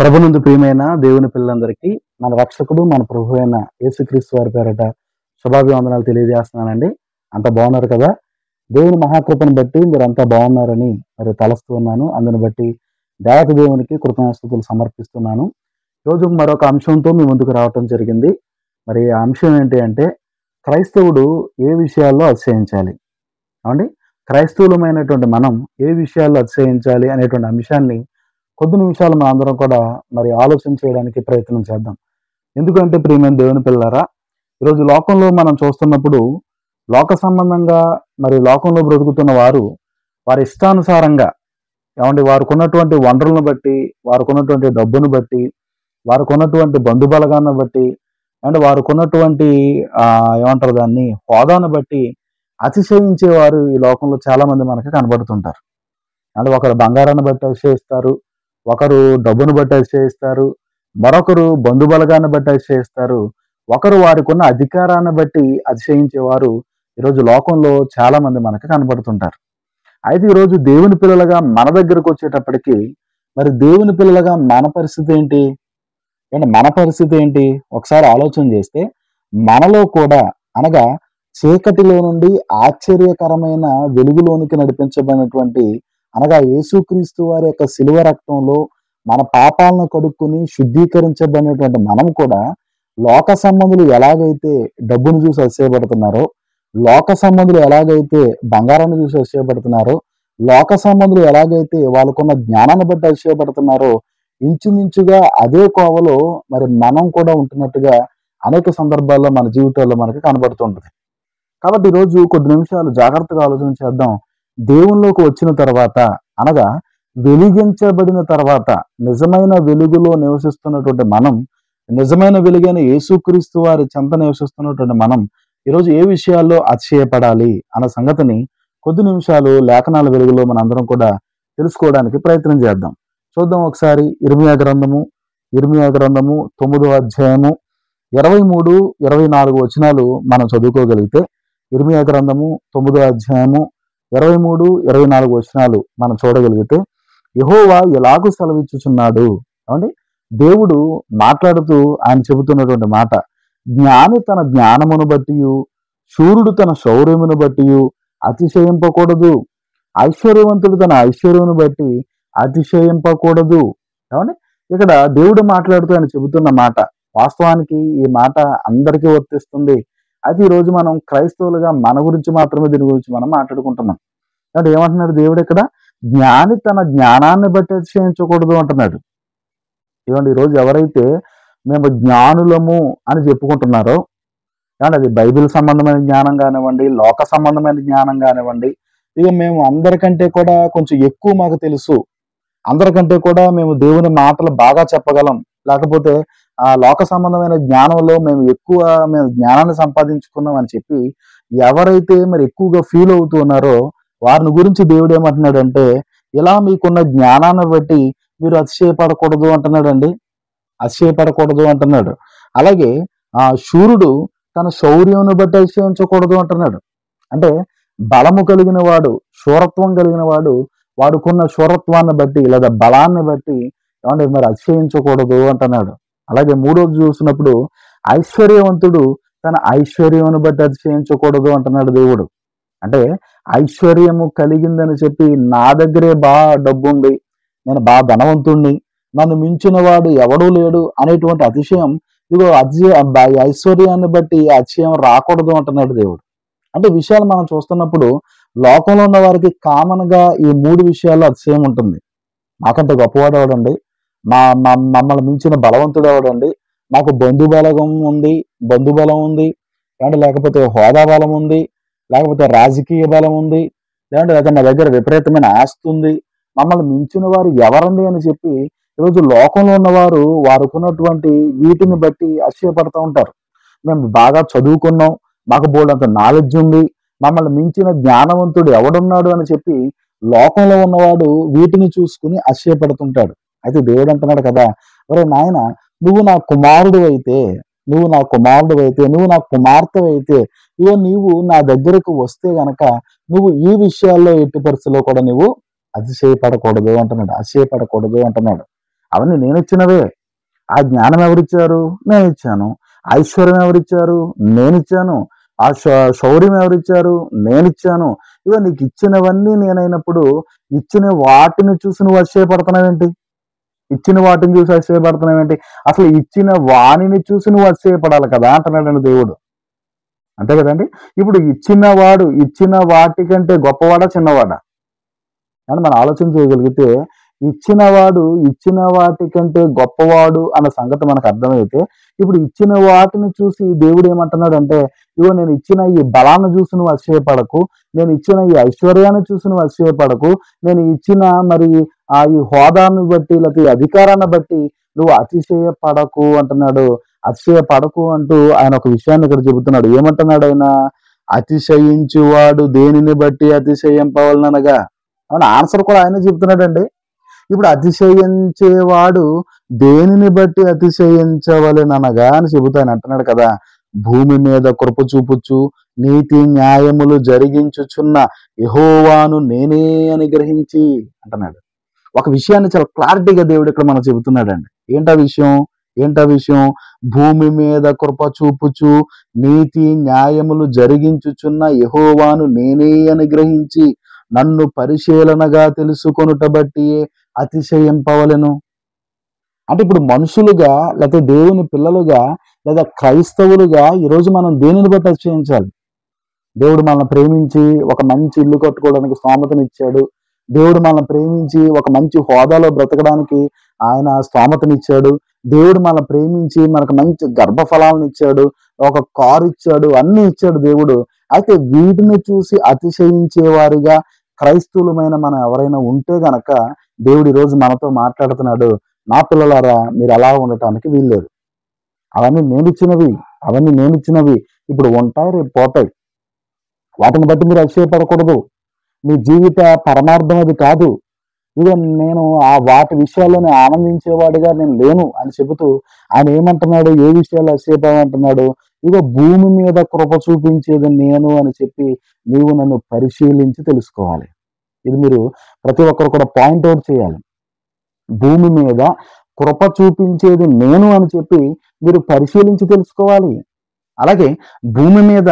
ప్రభునందు ప్రియమైన దేవుని పిల్లలందరికీ మన రక్షకుడు మన ప్రభు అయిన యేసుక్రీస్తు వారి పేరట శుభాభివందనాలు తెలియజేస్తున్నానండి. అంత బాగున్నారు కదా? దేవుని మహాకృపను బట్టి మీరంతా బాగున్నారని మరి తలస్తూ ఉన్నాను. అందుని బట్టి దేవత దేవునికి కృతజ్ఞతాస్తుతులు సమర్పిస్తున్నాను. రోజు మరొక అంశంతో మీ ముందుకు రావటం జరిగింది. మరి ఆ అంశం ఏంటి అంటే క్రైస్తవుడు ఏ విషయాల్లో అతిశయించాలి అవండి. క్రైస్తవులమైనటువంటి మనం ఏ విషయాల్లో అతిశయించాలి అనేటువంటి అంశాన్ని కొద్ది నిమిషాలు మనం అందరం కూడా మరి ఆలోచన చేయడానికి ప్రయత్నం చేద్దాం. ఎందుకంటే ప్రియమైన దేవుని పిల్లలారా, ఈరోజు లోకంలో మనం చూస్తున్నప్పుడు లోక సంబంధంగా మరి లోకంలో బ్రతుకుతున్న వారు వారి ఇష్టానుసారంగా వారికి ఉన్నటువంటి వనరులను బట్టి, వారికి ఉన్నటువంటి డబ్బును బట్టి, వారికి ఉన్నటువంటి బంధుబలగాన్ని బట్టి, వారికి ఉన్నటువంటి ఏమంటారు దాన్ని, హోదాను బట్టి అతిశయించేవారు ఈ లోకంలో చాలా మంది మనకి కనబడుతుంటారు. ఒకరు బంగారాన్ని బట్టి అతిశయిస్తారు, ఒకరు డబ్బును బట్టి అతిశయిస్తారు, మరొకరు బంధుబలగాన్ని బట్టి అతిశయిస్తారు, ఒకరు వారికి ఉన్న అధికారాన్ని బట్టి అతిశయించేవారు ఈరోజు లోకంలో చాలా మంది మనకు కనబడుతుంటారు. అయితే ఈరోజు దేవుని పిల్లలుగా మన దగ్గరకు వచ్చేటప్పటికి మరి దేవుని పిల్లలుగా మన పరిస్థితి ఏంటి? మన పరిస్థితి ఏంటి? ఒకసారి ఆలోచన చేస్తే మనలో కూడా అనగా చీకటిలో నుండి ఆశ్చర్యకరమైన వెలుగులోనికి నడిపించబడినటువంటి అనగా యేసుక్రీస్తు వారి యొక్క శిలువ రక్తంలో మన పాపాలను కడుక్కుని శుద్ధీకరించబడినటువంటి మనం కూడా లోక సంబంధులు ఎలాగైతే డబ్బును చూసి అతిశయపడుతున్నారో, లోక సంబంధులు ఎలాగైతే బంగారాన్ని చూసి అతిశయపడుతున్నారో, లోక సంబంధులు ఎలాగైతే వాళ్ళకున్న జ్ఞానాన్ని బట్టి అతిశయపడుతున్నారో, ఇంచుమించుగా అదే కోవలో మరి మనం కూడా ఉంటున్నట్టుగా అనేక సందర్భాల్లో మన జీవితాల్లో మనకి కనబడుతుంటది. కాబట్టి ఈరోజు కొద్ది నిమిషాలు జాగ్రత్తగా ఆలోచన చేద్దాం. దేవునిలోకి వచ్చిన తర్వాత అనగా వెలిగించబడిన తర్వాత నిజమైన వెలుగులో నివసిస్తున్నటువంటి మనం, నిజమైన వెలుగైన యేసుక్రీస్తు వారి చెంత నివసిస్తున్నటువంటి మనం ఈరోజు ఏ విషయాల్లో అతిశయపడాలి అన్న సంగతిని కొద్ది నిమిషాలు లేఖనాల వెలుగులో మనందరం కూడా తెలుసుకోవడానికి ప్రయత్నం చేద్దాం. చూద్దాం ఒకసారి ఇర్మియా గ్రంథము 9వ అధ్యాయము 23, 24 వచనాలు మనం చదువుకోగలిగితే, ఇర్మియా గ్రంథము 9వ అధ్యాయము 23, 24 వచనాలు మనం చూడగలిగితే, యెహోవా ఎలాగూ సెలవిచ్చుచున్నాడు అవండి. దేవుడు మాట్లాడుతూ ఆయన చెబుతున్నటువంటి మాట, జ్ఞాని తన జ్ఞానమును బట్టి, శూరుడు తన శౌర్యమును బట్టి అతిశయింపకూడదు, ఐశ్వర్యవంతుడు తన ఐశ్వర్యమును బట్టి అతిశయింపకూడదు. ఏమండి, ఇక్కడ దేవుడు మాట్లాడుతూ ఆయన చెబుతున్న మాట వాస్తవానికి ఈ మాట అందరికీ వర్తిస్తుంది. అయితే ఈరోజు మనం క్రైస్తవులుగా మన గురించి మాత్రమే దీని గురించి మనం మాట్లాడుకుంటున్నాం. అంటే ఏమంటున్నాడు దేవుడు ఇక్కడ? జ్ఞాని తన జ్ఞానాన్ని బట్టి అతిశయించకూడదు అంటున్నాడు. ఏమండి, ఈరోజు ఎవరైతే మేము జ్ఞానులము అని చెప్పుకుంటున్నారో, అది బైబిల్ సంబంధమైన జ్ఞానం కానివ్వండి, లోక సంబంధమైన జ్ఞానం కానివ్వండి, ఇక మేము అందరికంటే కూడా కొంచెం ఎక్కువ మాకు తెలుసు, అందరికంటే కూడా మేము దేవుని మాటలు బాగా చెప్పగలం, లేకపోతే ఆ లోక సంబంధమైన జ్ఞానంలో మేము జ్ఞానాన్ని సంపాదించుకున్నాం అని చెప్పి ఎవరైతే మరి ఎక్కువగా ఫీల్ అవుతూ ఉన్నారో వారిని గురించి దేవుడు ఏమంటున్నాడు అంటే, ఇలా మీకున్న జ్ఞానాన్ని బట్టి మీరు అతిశయపడకూడదు అంటున్నాడు. అతిశయపడకూడదు అంటున్నాడు. అలాగే ఆ శూరుడు తన శౌర్యమును బట్టి అతిశయించకూడదు అంటున్నాడు. అంటే బలము కలిగిన వాడు, శూరత్వం కలిగిన వాడు వాడుకున్న శూరత్వాన్ని బట్టి లేదా బలాన్ని బట్టి మరి అతిశయించకూడదు అంటున్నాడు. అలాగే మూడోది చూసినప్పుడు ఐశ్వర్యవంతుడు తన ఐశ్వర్యమును బట్టి అతిశయించకూడదు అంటున్నాడు దేవుడు. అంటే ఐశ్వర్యము కలిగిందని చెప్పి నా దగ్గరే బాగా డబ్బు ఉంది, నేను బాగా ధనవంతుణ్ణి, నన్ను మించిన వాడు ఎవడూ లేడు అనేటువంటి అతిశయం, ఇదిగో ఐశ్వర్యాన్ని బట్టి అతిశయం రాకూడదు అంటున్నాడు దేవుడు. అంటే విషయాలు మనం చూస్తున్నప్పుడు లోకంలో ఉన్న వారికి కామన్ గా ఈ 3 విషయాల్లో అతిశయం ఉంటుంది. మాకంటే గొప్పవాడు ఎవడండి, మమ్మల్ని మించిన బలవంతుడు ఎవడండి, మాకు బంధుబలం ఉంది, లేకపోతే హోదా బలం ఉంది, లేకపోతే రాజకీయ బలం ఉంది, లేకపోతే మా దగ్గర విపరీతమైన ఆస్తి ఉంది, మమ్మల్ని మించిన వారు ఎవరండి అని చెప్పి ఈరోజు లోకంలో ఉన్నవారు వారికి ఉన్నటువంటి వీటిని బట్టి అతిశయపడుతూ ఉంటారు. మేము బాగా చదువుకున్నాం, మాకు బోల్డంత నాలెడ్జ్ ఉంది, మమ్మల్ని మించిన జ్ఞానవంతుడు ఎవడున్నాడు అని చెప్పి లోకంలో ఉన్నవాడు వీటిని చూసుకుని అతిశయపడుతుంటాడు. అయితే దేవుడు అంటున్నాడు కదా, ఒరే నాయన, నువ్వు నా కుమారుడు అయితే, నువ్వు నా కుమార్తె అయితే, నీవు నా దగ్గరకు వస్తే గనక నువ్వు ఈ విషయాల్లో ఎట్టి పరిస్థితుల్లో కూడా నువ్వు అతిశయపడకూడదు అంటున్నాడు. అవన్నీ నేను ఇచ్చినవే. ఆ జ్ఞానం ఎవరిచ్చారు? నేను ఇచ్చాను. ఐశ్వర్యం ఎవరిచ్చారు? నేనిచ్చాను. ఆ శౌర్యం ఎవరిచ్చారు? నేనిచ్చాను. ఇగో నీకు ఇచ్చినవన్నీ నేనైనప్పుడు ఇచ్చిన వాటిని చూసి నువ్వు అతిశయపడుతున్నావేంటి? ఇచ్చిన వాటిని చూసి అతిశయపడుతున్నావేంటి? అసలు ఇచ్చిన వాణిని చూసి నువ్వు అతిశయపడాలి కదా అంటున్నాడండి దేవుడు. అంతే కదండి. ఇప్పుడు ఇచ్చిన వాటికంటే గొప్పవాడా, చిన్నవాడా? అని మనం ఆలోచన చేయగలిగితే ఇచ్చిన వాటి కంటే గొప్పవాడు అన్న సంగతి మనకు అర్థమైతే, ఇప్పుడు ఇచ్చిన వాటిని చూసి దేవుడు ఏమంటున్నాడంటే, ఇగో నేను ఇచ్చిన ఈ బలాన్ని చూసి నువ్వు అతిశయపడకు, నేను ఇచ్చిన ఈ ఐశ్వర్యాన్ని చూసి నువ్వు అతిశయపడకు, నేను ఇచ్చిన మరి ఈ హోదాన్ని బట్టి లేకపోతే ఈ అధికారాన్ని బట్టి నువ్వు అతిశయపడకు అంటున్నాడు. అతిశయపడకు అంటూ ఆయన ఒక విషయాన్ని ఇక్కడ చెబుతున్నాడు. ఏమంటున్నాడు ఆయన? అతిశయించువాడు దేనిని బట్టి అతిశయింపవలనగా. అవును, ఆన్సర్ కూడా ఆయనే చెబుతున్నాడండి. ఇప్పుడు అతిశయించేవాడు దేనిని బట్టి అతిశయించవలెననగా అని చెబుతాను అంటున్నాడు కదా. భూమి మీద కృప చూపుచు నీతి న్యాయములు జరిగించుచున్న యెహోవాను నేనే అని గ్రహించి అంటున్నాడు. ఒక విషయాన్ని చాలా క్లారిటీగా దేవుడు ఇక్కడ మనం చెబుతున్నాడండి. ఏంటా విషయం? భూమి మీద కృప చూపుచు నీతి న్యాయములు జరిగించుచున్న యెహోవాను నేనే అని గ్రహించి నన్ను పరిశీలనగా తెలుసుకొనుట బట్టియే అతిశయింపవలెను. అంటే ఇప్పుడు మనుషులుగా లేకపోతే దేవుని పిల్లలుగా లేదా క్రైస్తవులుగా ఈరోజు మనం దేనిని బట్టి అతిశయించాలి? దేవుడు మనల్ని ప్రేమించి ఒక మంచి ఇల్లు కట్టుకోవడానికి స్తోమతనిచ్చాడు. దేవుడు మనల్ని ప్రేమించి ఒక మంచి హోదాలో బ్రతకడానికి ఆయన స్తోమతనిచ్చాడు. దేవుడు మనల్ని ప్రేమించి మనకు మంచి గర్భఫలాలను ఇచ్చాడు, ఒక కారు ఇచ్చాడు, అన్ని ఇచ్చాడు దేవుడు. అయితే వీటిని చూసి అతిశయించే వారిగా క్రైస్తవులమైన మనం ఎవరైనా ఉంటే గనక దేవుడు ఈరోజు మనతో మాట్లాడుతున్నాడు. నా పిల్లలారా, మీరు అలా ఉండటానికి వీల్లేదు. అవన్నీ నేనిచ్చినవి ఇప్పుడు ఉంటాయి, రేపు పోతాయి. వాటిని బట్టి మీరు అతిశయపడకూడదు. మీ జీవిత పరమార్థం అది కాదు. ఇక నేను వాటి విషయాల్లోనే ఆనందించేవాడిగా నేను లేను అని చెబుతూ ఆయన ఏమంటున్నాడు? ఏ విషయాలు అతిశయపడమంటున్నాడు? ఇగో భూమి మీద కృప చూపించేది నేను అని చెప్పి నీవు నన్ను పరిశీలించి తెలుసుకోవాలి. ఇది మీరు ప్రతి ఒక్కరు కూడా పాయింట్అవుట్ చేయాలి. భూమి మీద కృప చూపించేది నేను అని చెప్పి మీరు పరిశీలించి తెలుసుకోవాలి. అలాగే భూమి మీద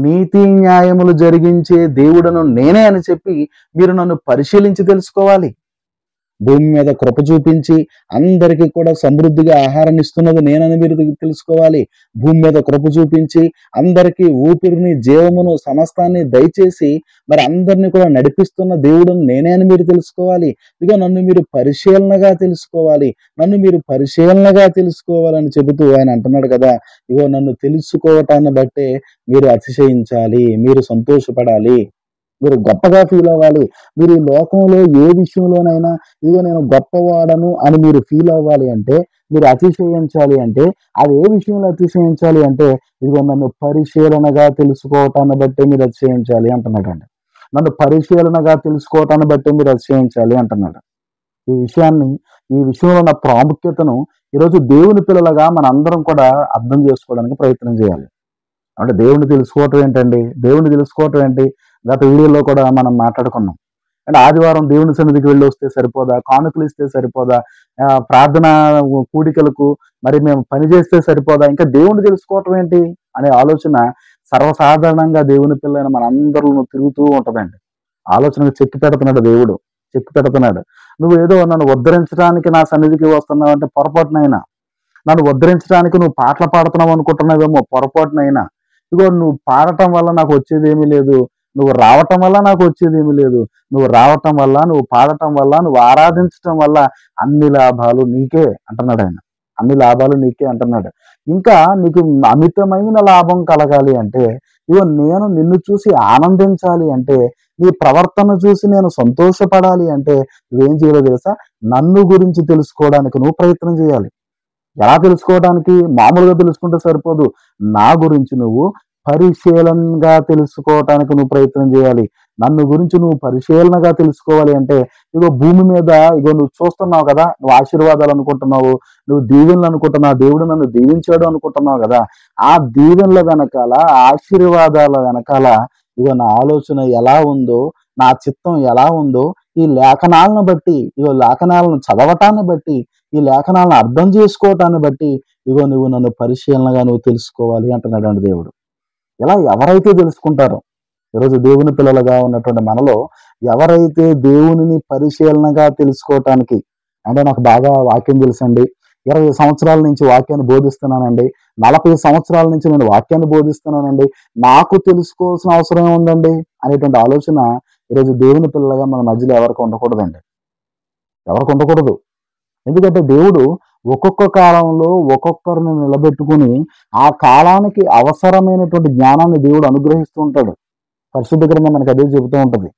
నీతి న్యాయములు జరిగించే దేవుడను నేనే అని చెప్పి మీరు నన్ను పరిశీలించి తెలుసుకోవాలి. భూమి మీద కృప చూపించి అందరికీ కూడా సమృద్ధిగా ఆహారాన్ని ఇస్తున్నది నేనని మీరు తెలుసుకోవాలి. భూమి మీద కృప చూపించి అందరికీ ఊపిరిని, జీవమును, సమస్తాన్ని దయచేసి మరి అందరినీ కూడా నడిపిస్తున్న దేవుడును నేనే అని మీరు తెలుసుకోవాలి. ఇక నన్ను మీరు పరిశీలనగా తెలుసుకోవాలని చెబుతూ ఆయన అంటున్నాడు కదా. ఇగో నన్ను తెలుసుకోవటాన్ని బట్టే మీరు అతిశయించాలి, మీరు సంతోషపడాలి, మీరు గొప్పగా ఫీల్ అవ్వాలి. మీరు ఈ లోకంలో ఏ విషయంలోనైనా ఇదిగో నేను గొప్పవాడను అని మీరు ఫీల్ అవ్వాలి అంటే, మీరు అతిశయించాలి అంటే, అది ఏ విషయంలో అతిశయించాలి అంటే, ఇదిగో నన్ను పరిశీలనగా తెలుసుకోవటాన్ని బట్టే మీరు అతిశయించాలి అంటున్నాడండి. నన్ను పరిశీలనగా తెలుసుకోవటాన్ని బట్టే మీరు అతిశయించాలి అంటున్నాడు. ఈ విషయంలో ఉన్న ప్రాముఖ్యతను ఈరోజు దేవుని పిల్లలుగా మన అందరం కూడా అర్థం చేసుకోవడానికి ప్రయత్నం చేయాలి. అంటే దేవుణ్ణి తెలుసుకోవటం ఏంటి? గత వీడియోలో కూడా మనం మాట్లాడుకున్నాం. అంటే ఆదివారం దేవుని సన్నిధికి వెళ్ళి వస్తే సరిపోదా? కానుకలు ఇస్తే సరిపోదా? ప్రార్థన కూడికలకు మరి మేము పని చేస్తే సరిపోదా? ఇంకా దేవుణ్ణి తెలుసుకోవటం ఏంటి అనే ఆలోచన సర్వసాధారణంగా దేవుని పిల్లైన మనందరిలో తిరుగుతూ ఉంటదండి. ఆలోచనకు చెక్కి పెడుతున్నాడు. నువ్వు ఏదో నన్ను ఉద్ధరించడానికి నా సన్నిధికి వస్తున్నావు అంటే పొరపాటునైనా, నన్ను ఉద్ధరించడానికి నువ్వు పాటలు పాడుతున్నావు అనుకుంటున్నావేమో పొరపాటునైనా, ఇగో నువ్వు పాడటం వల్ల నాకు వచ్చేది ఏమీ లేదు, నువ్వు రావటం వల్ల నాకు వచ్చేది ఏమీ లేదు, నువ్వు రావటం వల్ల, నువ్వు పాడటం వల్ల, నువ్వు ఆరాధించటం వల్ల అన్ని లాభాలు నీకే అంటున్నాడు ఆయన. ఇంకా నీకు అమితమైన లాభం కలగాలి అంటే, ఇగో నేను నిన్ను చూసి ఆనందించాలి అంటే, నీ ప్రవర్తన చూసి నేను సంతోషపడాలి అంటే నువ్వేం చేయాలో తెలుసా? నన్ను గురించి తెలుసుకోవడానికి నువ్వు ప్రయత్నం చేయాలి. ఎలా తెలుసుకోవడానికి? మామూలుగా తెలుసుకుంటే సరిపోదు. నా గురించి నువ్వు పరిశీలనగా తెలుసుకోవటానికి నువ్వు ప్రయత్నం చేయాలి. నన్ను గురించి నువ్వు పరిశీలనగా తెలుసుకోవాలి అంటే, ఇగో భూమి మీద ఇగో నువ్వు చూస్తున్నావు కదా, నువ్వు ఆశీర్వాదాలు అనుకుంటున్నావు, నువ్వు దీవెనలు అనుకుంటున్నావు, దేవుడు నన్ను దీవించాడు అనుకుంటున్నావు కదా, ఆ దీవెనల వెనకాల, ఆశీర్వాదాల వెనకాల ఇగో నా ఆలోచన ఎలా ఉందో, నా చిత్తం ఎలా ఉందో, ఈ లేఖనాలను బట్టి, ఇగో లేఖనాలను చదవటాన్ని బట్టి, ఈ లేఖనాలను అర్థం చేసుకోవటాన్ని బట్టి, ఇగో నువ్వు నన్ను పరిశీలనగా నువ్వు తెలుసుకోవాలి అంటున్నాడండి దేవుడు. ఇలా ఎవరైతే తెలుసుకుంటారో, ఈరోజు దేవుని పిల్లలుగా ఉన్నటువంటి మనలో ఎవరైతే దేవునిని పరిశీలనగా తెలుసుకోవటానికి, అంటే నాకు బాగా వాక్యం తెలుసండి, 20 సంవత్సరాల నుంచి వాక్యాన్ని బోధిస్తున్నానండి, 40 సంవత్సరాల నుంచి నేను వాక్యాన్ని బోధిస్తున్నానండి, నాకు తెలుసుకోవాల్సిన అవసరం ఏముందండి అనేటువంటి ఆలోచన ఈరోజు దేవుని పిల్లలుగా మన మధ్యలో ఎవరికి ఉండకూడదండి. ఎవరికి ఉండకూడదు. ఎందుకంటే దేవుడు ఒక్కొక్క కాలంలో ఒక్కొక్కరిని నిలబెట్టుకుని ఆ కాలానికి అవసరమైనటువంటి జ్ఞానాన్ని దేవుడు అనుగ్రహిస్తూ ఉంటాడు. పరిశుద్ధ గ్రంథం మనకు అదే చెబుతూ ఉంటది.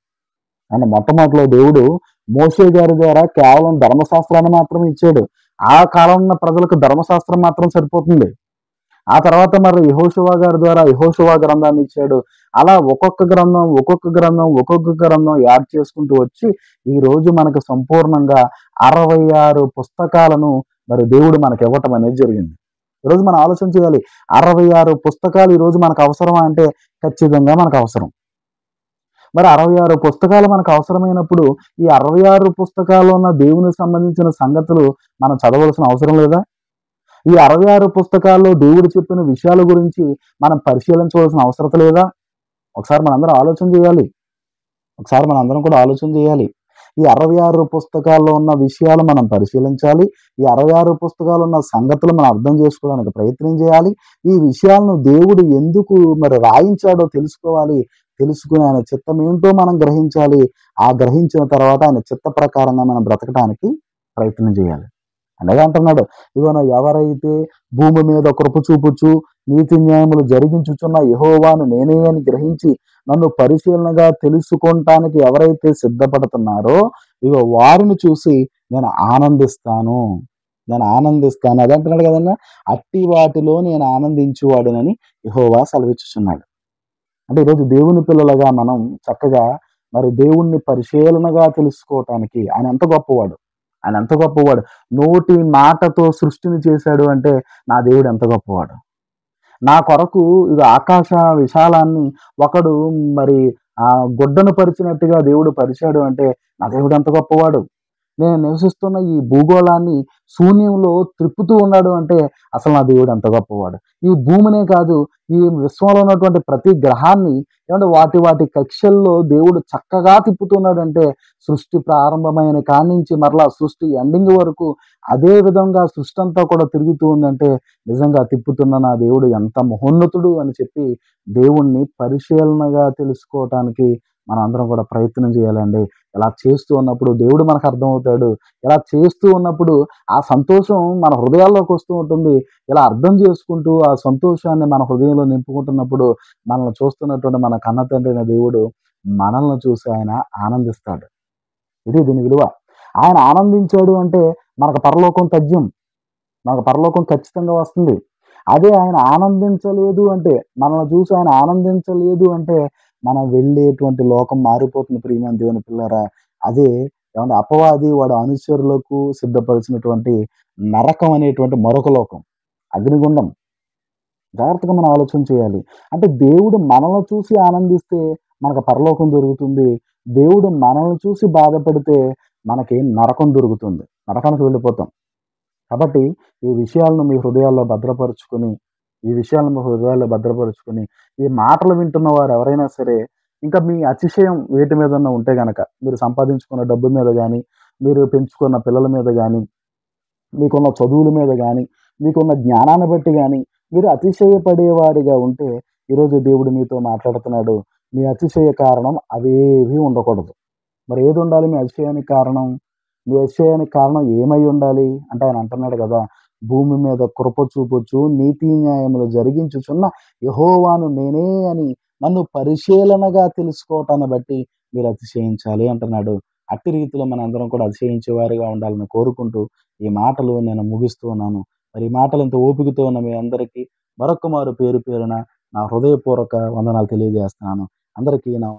ఆయన మొట్టమొదటిలో దేవుడు మోషే గారి ద్వారా కేవలం ధర్మశాస్త్రాన్ని మాత్రం ఇచ్చాడు. ఆ కాలంలో ఉన్న ప్రజలకు ధర్మశాస్త్రం మాత్రం సరిపోతుంది. ఆ తర్వాత మరి యెహోషువ గారి ద్వారా యెహోషువ గ్రంథాన్ని ఇచ్చాడు. అలా ఒక్కొక్క గ్రంథం ఒక్కొక్క గ్రంథం యాడ్ చేసుకుంటూ వచ్చి ఈ రోజు మనకు సంపూర్ణంగా 66 పుస్తకాలను మరి దేవుడు మనకి ఇవ్వటం అనేది జరిగింది. ఈరోజు మనం ఆలోచన చేయాలి, 66 పుస్తకాలు ఈ రోజు మనకు అవసరమా అంటే ఖచ్చితంగా మనకు అవసరం. మరి 66 పుస్తకాలు మనకు అవసరమైనప్పుడు ఈ 66 పుస్తకాల్లో ఉన్న దేవునికి సంబంధించిన సంగతులు మనం చదవలసిన అవసరం లేదా? ఈ 66 పుస్తకాల్లో దేవుడు చెప్పిన విషయాల గురించి మనం పరిశీలించవలసిన అవసరం లేదా? ఒకసారి మనందరం ఆలోచన చేయాలి. ఒకసారి మనందరం కూడా ఆలోచన చేయాలి. ఈ 66 పుస్తకాల్లో ఉన్న విషయాలు మనం పరిశీలించాలి. ఈ 66 పుస్తకాలు ఉన్న సంగతులు మనం అర్థం చేసుకోవడానికి ప్రయత్నం చేయాలి. ఈ విషయాలను దేవుడు ఎందుకు మరి రాయించాడో తెలుసుకోవాలి. తెలుసుకుని ఆయన చిత్తం ఏంటో మనం గ్రహించాలి. ఆ గ్రహించిన తర్వాత ఆయన చిత్త ప్రకారంగా మనం బ్రతకడానికి ప్రయత్నం చేయాలి. అలాగే అంటున్నాడు, ఇదిగో ఎవరైతే భూమి మీద కృప చూపుచు నీతి న్యాయములు జరిగించుచున్న యెహోవాను నేనే అని గ్రహించి నన్ను పరిశీలనగా తెలుసుకొనటానికి ఎవరైతే సిద్ధపడుతున్నారో ఇగో వారిని చూసి నేను ఆనందిస్తాను. అదే అంటున్నాడు కదన్నా, అట్టి వాటిలో నేను ఆనందించువాడునని యెహోవా సెలవిచ్చుచున్నాడు. అంటే ఈరోజు దేవుని పిల్లలుగా మనం చక్కగా మరి దేవుణ్ణి పరిశీలనగా తెలుసుకోవటానికి ఆయన ఎంత గొప్పవాడు. నోటి మాటతో సృష్టిని చేశాడు అంటే నా దేవుడు ఎంత గొప్పవాడు. నా కొరకు ఇది ఆకాశ విశాలాన్ని ఒకడు మరి ఆ గుడ్డను పరిచినట్టుగా దేవుడు పరిచాడు అంటే నా దేవుడు ఎంత గొప్పవాడు. నేను నివసిస్తున్న ఈ భూగోళాన్ని శూన్యంలో త్రిప్పుతూ ఉన్నాడు అంటే అసలు నా దేవుడు ఎంత గొప్పవాడు. ఈ భూమినే కాదు, ఈ విశ్వంలో ఉన్నటువంటి ప్రతి గ్రహాన్ని ఏమంటే వాటి కక్షల్లో దేవుడు చక్కగా తిప్పుతున్నాడు అంటే సృష్టి ప్రారంభమైన కాడి నుంచి మరలా సృష్టి ఎండింగ్ వరకు అదే విధంగా సృష్టి అంతా కూడా తిరుగుతూ ఉందంటే నిజంగా తిప్పుతున్న నా దేవుడు ఎంత మహోన్నతుడు అని చెప్పి దేవుణ్ణి పరిశీలనగా తెలుసుకోవటానికి మనం అందరం కూడా ప్రయత్నం చేయాలండి. ఇలా చేస్తూ ఉన్నప్పుడు దేవుడు మనకు అర్థమవుతాడు. ఇలా చేస్తూ ఉన్నప్పుడు ఆ సంతోషం మన హృదయాల్లోకి వస్తూ ఉంటుంది. ఇలా అర్థం చేసుకుంటూ ఆ సంతోషాన్ని మన హృదయంలో నింపుకుంటున్నప్పుడు మనల్ని చూస్తున్నటువంటి మన కన్న తండ్రి అయిన దేవుడు మనల్ని చూసి ఆయన ఆనందిస్తాడు. ఇది దీని విలువ. ఆయన ఆనందించాడు అంటే మనకు పరలోకం తథ్యం. మనకు పరలోకం ఖచ్చితంగా వస్తుంది. అదే ఆయన ఆనందించలేదు అంటే, మనల్ని చూసి ఆయన ఆనందించలేదు అంటే మనం వెళ్ళేటువంటి లోకం మారిపోతుంది ప్రియమైన దేవుని పిల్లారా. అదే ఏమంటే అపవాది వాడు అనుచరులకు సిద్ధపరిచినటువంటి నరకం అనేటువంటి మరొక లోకం, అగ్నిగుండం. జాగ్రత్తగా మనం ఆలోచన చేయాలి. అంటే దేవుడు మనల్ని చూసి ఆనందిస్తే మనకు పరలోకం దొరుకుతుంది. దేవుడు మనల్ని చూసి బాధపడితే మనకి నరకం దొరుకుతుంది. నరకానికి వెళ్ళిపోతాం. కాబట్టి ఈ విషయాలను మీ హృదయాల్లో భద్రపరుచుకొని, ఈ మాటలు వింటున్న వారు ఎవరైనా సరే ఇంకా మీ అతిశయం వేటి మీదన్నా ఉంటే గనక, మీరు సంపాదించుకున్న డబ్బు మీద గానీ, మీరు పెంచుకున్న పిల్లల మీద గానీ, మీకున్న చదువుల మీద గానీ, మీకున్న జ్ఞానాన్ని బట్టి గానీ, మీరు అతిశయపడేవారిగా ఉంటే ఈరోజు దేవుడు మీతో మాట్లాడుతున్నాడు. మీ అతిశయ కారణం అవేవి ఉండకూడదు. మరి ఏది ఉండాలి మీ అతిశయానికి కారణం? మీ అతిశయానికి కారణం ఏమై ఉండాలి అంటే ఆయన అంటున్నాడు కదా, భూమి మీద కృప చూపుచు నీతి న్యాయములు జరిగించుచున్న యెహోవాను నేనే అని నన్ను పరిశీలనగా తెలుసుకోవటాన్ని బట్టి మీరు అతిశయించాలి అంటున్నాడు. అట్టి రీతిలో మనందరం కూడా అతిశయించే వారిగా ఉండాలని కోరుకుంటూ ఈ మాటలు నేను ముగిస్తూ ఉన్నాను. మరి ఈ మాటలు ఇంత ఓపికతో ఉన్న మీ అందరికీ మరొక్క మారు పేరు పేరున నా హృదయపూర్వక వందనాలు తెలియజేస్తున్నాను. అందరికీ నా